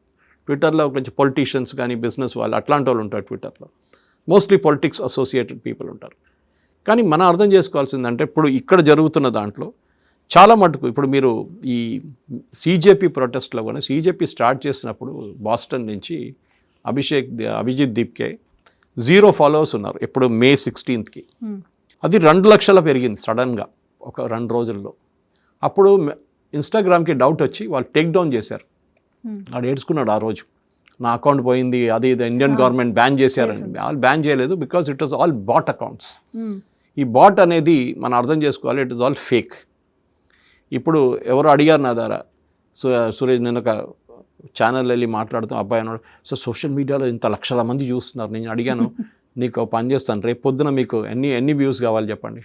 S2: ట్విట్టర్లో కొంచెం పొలిటీషియన్స్ కానీ బిజినెస్ వాళ్ళు అట్లాంటి వాళ్ళు ఉంటారు ట్విట్టర్లో. మోస్ట్లీ పొలిటిక్స్ అసోసియేటెడ్ పీపుల్ ఉంటారు. కానీ మనం అర్థం చేసుకోవాల్సిందంటే ఇప్పుడు ఇక్కడ జరుగుతున్న దాంట్లో చాలా మటుకు ఇప్పుడు మీరు ఈ సీజేపీ ప్రొటెస్ట్లో కూడా సీజేపీ స్టార్ట్ చేసినప్పుడు బాస్టన్ నుంచి అభిజిత్ దీప్కే 0 ఫాలోవర్స్ ఉన్నారు ఎప్పుడు మే 16th. అది 2 లక్షల పెరిగింది సడన్గా ఒక 2 రోజుల్లో. అప్పుడు ఇన్స్టాగ్రామ్కి డౌట్ వచ్చి వాళ్ళు టేక్ డౌన్ చేశారు. వాడు ఏడ్చుకున్నాడు ఆ రోజు, నా అకౌంట్ పోయింది, అది ఇది ఇండియన్ గవర్నమెంట్ బ్యాన్ చేశారండి. వాళ్ళు బ్యాన్ చేయలేదు, because it was all bot accounts. ఈ బాట్ అనేది మనం అర్థం చేసుకోవాలి, ఇట్ ఇస్ ఆల్ ఫేక్. ఇప్పుడు ఎవరు అడిగారు నా ద్వారా, సురేష్ నేను ఒక ఛానల్ వెళ్ళి మాట్లాడుతాం, అబ్బాయి అన్నాడు, సో సోషల్ మీడియాలో ఇంత లక్షల మంది చూస్తున్నారు. నేను అడిగాను, నీకు పని చేస్తాను, రేపు పొద్దున మీకు ఎన్ని వ్యూస్ కావాలి చెప్పండి,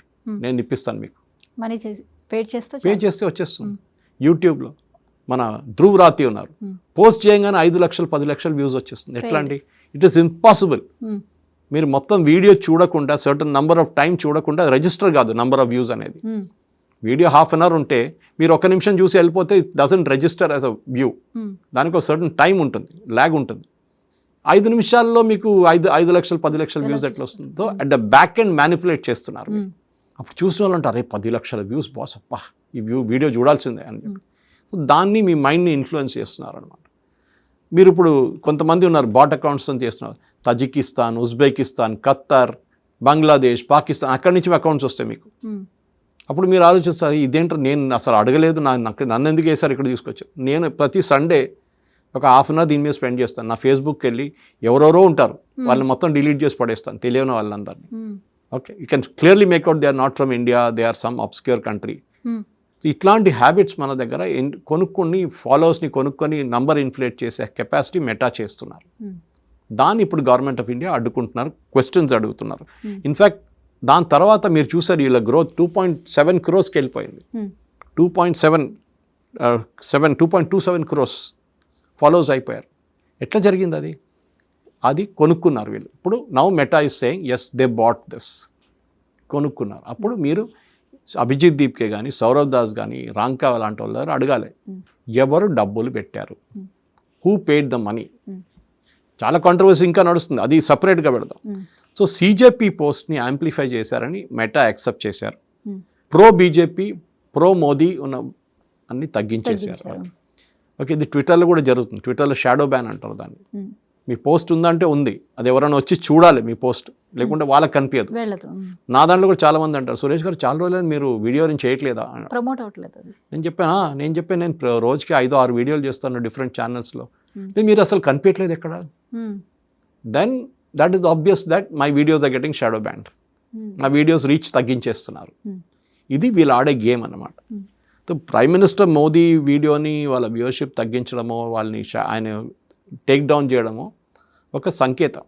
S2: నేను ఇప్పిస్తాను మీకు.
S1: మనీ చేసి పే చేస్తే
S2: వచ్చేస్తుంది. యూట్యూబ్లో మన ధ్రువ్ రాతి ఉన్నారు, పోస్ట్ చేయగానే 5 లక్షలు 10 లక్షల వ్యూస్ వచ్చేస్తుంది. ఎట్లా అండి? It is impossible. మీరు మొత్తం వీడియో చూడకుండా సర్టన్ నంబర్ ఆఫ్ టైం చూడకుండా రిజిస్టర్ కాదు నంబర్ ఆఫ్ వ్యూస్ అనేది. వీడియో హాఫ్ అన్ అవర్ ఉంటే మీరు 1 నిమిషం చూసి వెళ్ళిపోతే it doesn't register as a view. దానికి ఒక సర్టన్ టైం ఉంటుంది, ల్యాగ్ ఉంటుంది. 5 నిమిషాల్లో మీకు 5 లక్షలు 10 లక్షల వ్యూస్ ఎట్లా వస్తుందో at the back end manipulate చేస్తున్నారు. అప్పుడు చూసిన వాళ్ళు అంటారు, 10 లక్షల వ్యూస్ బాస్, అప్పా ఈ వీడియో చూడాల్సిందే అని చెప్పి. సో దాన్ని మీ మైండ్ని ఇన్ఫ్లుయెన్స్ చేస్తున్నారు అనమాట. మీరు ఇప్పుడు కొంతమంది ఉన్నారు బాట్ అకౌంట్స్తో చేస్తున్నారు, తజికిస్తాన్, ఉజ్బెకిస్తాన్, ఖత్తర్, బంగ్లాదేశ్, పాకిస్తాన్, అక్కడి నుంచి అకౌంట్స్ వస్తాయి మీకు. అప్పుడు మీరు ఆలోచిస్తారు, ఇదేంటారు, నేను అసలు అడగలేదు, నన్ను ఎందుకు వేసారు ఇక్కడ తీసుకొచ్చారు. నేను ప్రతి సండే ఒక హాఫ్ అన్ అవర్ దీని మీద స్పెండ్ చేస్తాను. నా ఫేస్బుక్కి వెళ్ళి ఎవరెవరో ఉంటారు, వాళ్ళని మొత్తం డిలీట్ చేసి పడేస్తాను, తెలియని వాళ్ళందరినీ. Okay, you can clearly make out they are not from India, they are some obscure country. ఇట్లాంటి హ్యాబిట్స్ మన దగ్గర ఫాలోవర్స్ని కొనుక్కొని నంబర్ ఇన్ఫ్లేట్ చేసే కెపాసిటీ మెటా చేస్తున్నారు. దాన్ని ఇప్పుడు గవర్నమెంట్ ఆఫ్ ఇండియా అడ్డుకుంటున్నారు, క్వశ్చన్స్ అడుగుతున్నారు. ఇన్ఫ్యాక్ట్ దాని తర్వాత మీరు చూసారు వీళ్ళ గ్రోత్ 2.7 crores వెళ్ళిపోయింది. 2.27 crores ఫాలోవర్స్ అయిపోయారు. ఎట్లా జరిగింది అది కొనుక్కున్నారు వీళ్ళు. ఇప్పుడు now Meta is saying yes they bought this, కొనుక్కున్నారు. అప్పుడు మీరు అభిజిత్ దీప్కే కానీ సౌరవ్ దాస్ కానీ రాంకా లాంటి వాళ్ళు అడగాలి, ఎవరు డబ్బులు పెట్టారు, హూ పేడ్ ద మనీ. చాలా కాంట్రవర్సీ ఇంకా నడుస్తుంది, అది సపరేట్గా పెడదాం. సో సీజేపీ పోస్ట్ని యాంప్లిఫై చేశారని మెటా యాక్సెప్ట్ చేశారు. ప్రో బీజేపీ ప్రో మోదీ ఉన్న అన్ని తగ్గించేశారు. ఓకే, ఇది ట్విట్టర్లో కూడా జరుగుతుంది. ట్విట్టర్లో షాడో బ్యాన్ అంటారు దాన్ని. మీ పోస్ట్ ఉందంటే ఉంది, అది ఎవరైనా వచ్చి చూడాలి మీ పోస్ట్, లేకుంటే వాళ్ళకి కనిపించదు. నా దాంట్లో కూడా చాలా మంది అంటారు, సురేష్ గారు చాలా రోజులు మీరు వీడియో నుంచి చేయట్లేదా,
S1: ప్రమోట్ అవ్వట్లేదు. నేను
S2: చెప్పాను నేను రోజుకి 5-6 వీడియోలు చేస్తాను డిఫరెంట్ ఛానల్స్లో, మీరు అసలు కనిపించట్లేదు ఎక్కడ. Then that is obvious that my videos are getting shadow banned. నా వీడియోస్ రీచ్ తగ్గించేస్తున్నారు. ఇది వీళ్ళు ఆడే గేమ్ అన్నమాట. సో ప్రైమ్ మినిస్టర్ మోదీ వీడియోని వాళ్ళ వ్యూవర్షిప్ తగ్గించడమో, వాళ్ళని ఆయన టేక్ డౌన్ చేయడమో ఒక సంకేతం.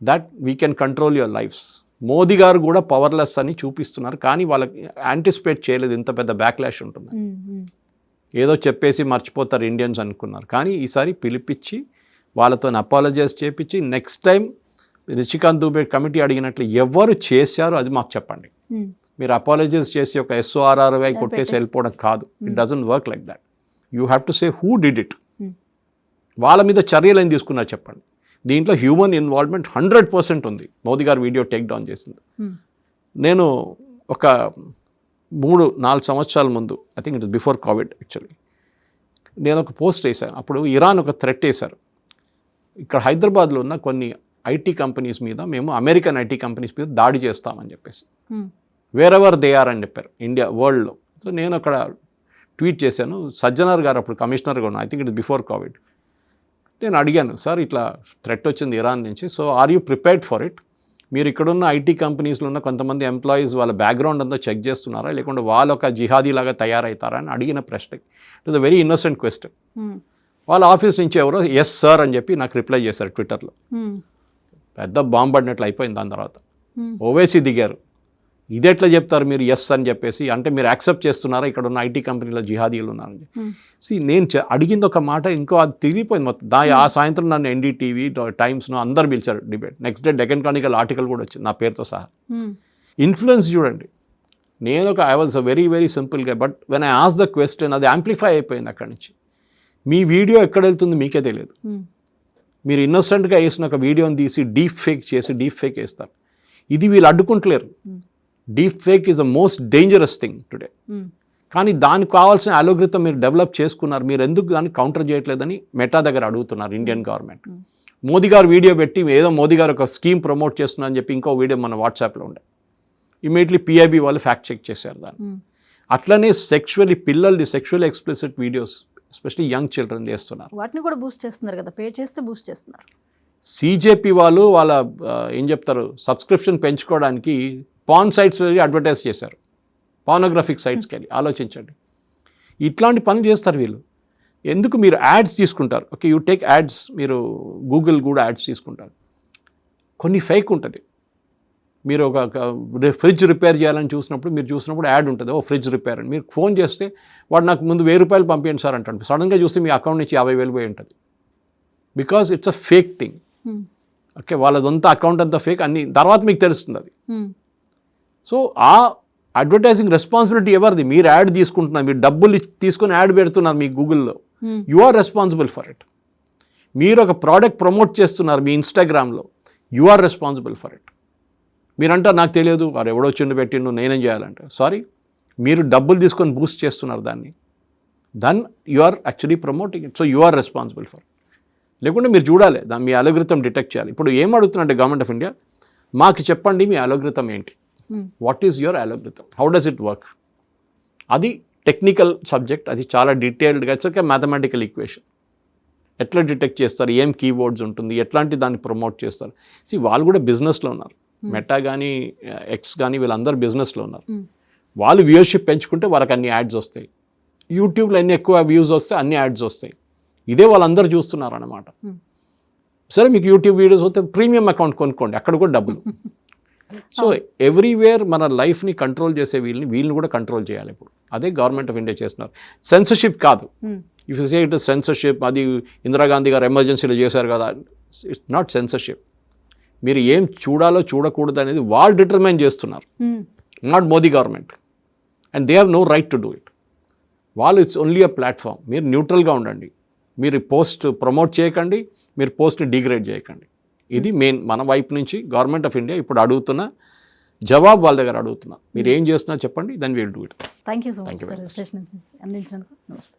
S2: That we can control your lifes. Modi garu కూడా పవర్లెస్ అని చూపిస్తున్నారు, కానీ వాళ్ళకి యాంటిసిపేట్ చేయలేదు ఇంత పెద్ద బ్యాక్లాష్ ఉంటుంది. ఏదో చెప్పేసి మర్చిపోతారు ఇండియన్స్ అనుకున్నారు, కానీ ఈసారి పిలిపించి వాళ్ళతో అపాలజైజ్ చేపించి next time Rishikanth Dubey committee అడిగినట్లు ఎవరు చేశారో అది మాకు చెప్పండి. మీరు అపాలజైజ్ చేసి ఒక SORRY కొట్టేసి వెళ్ళిపోవడం కాదు. It doesn't work like that. You have to say who did it. వాళ్ళ మీద చర్యలు ఏం తీసుకున్నారు చెప్పండి. దీంట్లో హ్యూమన్ ఇన్వాల్వ్మెంట్ 100% ఉంది. మోదీ గారు వీడియో టేక్ డౌన్ చేసింది. నేను ఒక 3-4 సంవత్సరాల ముందు, I think it is before Covid actually, నేను ఒక పోస్ట్ వేశాను. అప్పుడు ఇరాన్ ఒక థ్రెట్ వేశారు. ఇక్కడ హైదరాబాద్లో ఉన్న కొన్ని IT కంపెనీస్ మీద మేము అమెరికన్ IT కంపెనీస్ మీద దాడి చేస్తామని చెప్పేసి, వేర్ ఎవర్ దే ఆర్ అని చెప్పారు ఇండియా వరల్డ్లో. సో నేను అక్కడ ట్వీట్ చేశాను. సజ్జనార్ గారు అప్పుడు కమిషనర్గా ఉన్నారు, I think it is before covid. నేను అడిగాను, సార్ ఇట్లా థ్రెట్ వచ్చింది ఇరాన్ నుంచి, so are you prepared for it? మీరు ఇక్కడున్న IT కంపెనీస్లో ఉన్న కొంతమంది ఎంప్లాయీస్ వాళ్ళ బ్యాక్గ్రౌండ్ అంతా చెక్ చేస్తున్నారా, లేకుంటే వాళ్ళు ఒక జిహాదీ లాగా తయారవుతారా అని అడిగిన ప్రశ్నకి it is a very innocent question. వాళ్ళ ఆఫీస్ నుంచి ఎవరో ఎస్ సార్ అని చెప్పి నాకు రిప్లై చేశారు ట్విట్టర్లో. పెద్ద బాంబు పడినట్లు అయిపోయింది. దాని తర్వాత ఓవైసీ దిగారు. ఇది ఎట్లా చెప్తారు మీరు ఎస్ అని చెప్పేసి, అంటే మీరు యాక్సెప్ట్ చేస్తున్నారా ఇక్కడ ఉన్న IT కంపెనీలో జిహాదీలు ఉన్నారని. నేను అడిగింది ఒక మాట, ఇంకో అది తిరిగిపోయింది మొత్తం. ఆ సాయంత్రం నన్ను NDTV టైమ్స్ను అందరు పిలిచారు debate. Next day Deccan Chronicle article కూడా వచ్చింది నా పేరుతో సహా. ఇన్ఫ్లుయెన్స్ చూడండి. నేను ఒక I was a very very simple గా, but when I ask the question అది యాంప్లిఫై అయిపోయింది అక్కడి నుంచి. మీ వీడియో ఎక్కడ వెళ్తుంది మీకే తెలియదు. మీరు ఇన్నోసెంట్గా వేసిన ఒక వీడియోని తీసి డీప్ ఫేక్ చేసి డీప్ ఫేక్ వేస్తారు. ఇది వీళ్ళు అడ్డుకుంటలేరు. Deepfake is the most dangerous thing today. కానీ దానికి కావాల్సిన అలోగ్రితం మీరు డెవలప్ చేసుకున్నారు, మీరు ఎందుకు దాన్ని కౌంటర్ చేయట్లేదని మెటా దగ్గర అడుగుతున్నారు ఇండియన్ గవర్నమెంట్. మోదీ గారు వీడియో పెట్టి ఏదో మోదీ గారు ఒక స్కీమ్ ప్రమోట్ చేస్తున్నా అని చెప్పి ఇంకో వీడియో మన వాట్సాప్లో ఉండే, ఇమీడియట్లీ PIB వాళ్ళు ఫ్యాక్ట్ చెక్ చేశారు దాన్ని. అట్లనే పిల్లలది sexual explicit videos especially young children చేస్తున్నారు.
S1: వాటిని కూడా బూస్ట్ చేస్తున్నారు కదా, పే చేస్తే బూస్ట్ చేస్తున్నారు.
S2: CJP వాళ్ళు వాళ్ళ ఏం చెప్తారు సబ్స్క్రిప్షన్ పెంచుకోవడానికి పాన్ సైట్స్ అడ్వర్టైజ్ చేశారు, పార్నోగ్రఫిక్ సైట్స్కి వెళ్ళి. ఆలోచించండి, ఇట్లాంటి పనులు చేస్తారు వీళ్ళు. ఎందుకు మీరు యాడ్స్ తీసుకుంటారు? ఓకే, యూ టేక్ యాడ్స్, మీరు గూగుల్ కూడా యాడ్స్ తీసుకుంటారు. కొన్ని ఫేక్ ఉంటుంది. మీరు ఒక ఫ్రిడ్జ్ రిపేర్ చేయాలని చూసినప్పుడు యాడ్ ఉంటుంది, ఓ ఫ్రిడ్జ్ రిపేర్ అని. మీరు ఫోన్ చేస్తే వాడు నాకు ముందు 1000 రూపాయలు పంపించండి సార్ అంటాడు. సడన్గా చూస్తే మీ అకౌంట్ నుంచి 50,000 పోయి ఉంటుంది. Because it's a fake thing. Okay, వాళ్ళదంతా అకౌంట్ అంతా ఫేక్ అన్ని తర్వాత మీకు తెలుస్తుంది అది. సో ఆ అడ్వర్టైజింగ్ రెస్పాన్సిబిలిటీ ఎవరిది? మీరు యాడ్ తీసుకుంటున్నారు, మీరు డబ్బులు తీసుకొని యాడ్ పెడుతున్నారు మీ గూగుల్లో, you are responsible for it. మీరు ఒక ప్రోడక్ట్ ప్రమోట్ చేస్తున్నారు మీ ఇన్స్టాగ్రామ్లో, you are responsible for it. మీరంటారు నాకు తెలియదు, వారు ఎవడో చిన్న పెట్టిండు నేనేం చేయాలంటే, సారీ, మీరు డబ్బులు తీసుకొని బూస్ట్ చేస్తున్నారు దాన్ని, then you are actually promoting it. So you are responsible for it. లేకుంటే మీరు చూడాలి దాన్ని, మీ అలోగ్రితం డిటెక్ట్ చేయాలి. ఇప్పుడు ఏం అడుగుతున్నట్టే గవర్నమెంట్ ఆఫ్ ఇండియా, మాకు చెప్పండి మీ అలోగ్రితం ఏంటి, what is your algorithm, how does it work. అది టెక్నికల్ సబ్జెక్ట్, అది చాలా డీటెయిల్డ్గా, ఇట్స్ ఒక మ్యాథమెటికల్ ఈక్వేషన్. ఎట్లా డిటెక్ట్ చేస్తారు, ఏం కీవర్డ్స్ ఉంటుంది, ఎట్లాంటి దాన్ని ప్రమోట్ చేస్తారు. వాళ్ళు కూడా బిజినెస్లో ఉన్నారు. మెటా కానీ ఎక్స్ కానీ వీళ్ళందరూ బిజినెస్లో ఉన్నారు. వాళ్ళు వ్యూవర్షిప్ పెంచుకుంటే వాళ్ళకి అన్ని యాడ్స్ వస్తాయి. యూట్యూబ్లో ఎన్ని ఎక్కువ వ్యూస్ వస్తే అన్ని యాడ్స్ వస్తాయి. ఇదే వాళ్ళందరూ చూస్తున్నారు అన్నమాట. సరే, మీకు యూట్యూబ్ వీడియోస్ వస్తే ప్రీమియం అకౌంట్ కొనుక్కోండి, అక్కడ కూడా డబ్బులు. సో ఎవ్రీవేర్ మన లైఫ్ని కంట్రోల్ చేసే వీళ్ళని కూడా కంట్రోల్ చేయాలి. ఇప్పుడు అదే గవర్నమెంట్ ఆఫ్ ఇండియా చేస్తున్నారు. సెన్సర్షిప్ కాదు. If you say it is censorship, అది ఇందిరాగాంధీ గారు ఎమర్జెన్సీలో చేశారు కదా, ఇట్స్ నాట్ సెన్సర్షిప్. మీరు ఏం చూడాలో చూడకూడదు అనేది వాళ్ళు డిటర్మైన్ చేస్తున్నారు, not Modi government. And they have no right to do it. వాళ్ళు ఇట్స్ ఓన్లీ అ ప్లాట్ఫామ్. మీరు న్యూట్రల్గా ఉండండి. మీరు పోస్ట్ ప్రమోట్ చేయకండి, మీరు పోస్ట్ని డిగ్రేడ్ చేయకండి. ఇది మెయిన్ మన వైపు నుంచి గవర్నమెంట్ ఆఫ్ ఇండియా ఇప్పుడు అడుగుతున్న జవాబు వాళ్ళ దగ్గర అడుగుతున్నా. మీరు ఏం చేస్తున్నా చెప్పండి, then will do it.
S1: Thank you so much sir, విశ్లేషణ అందించినందుకు. నమస్తే.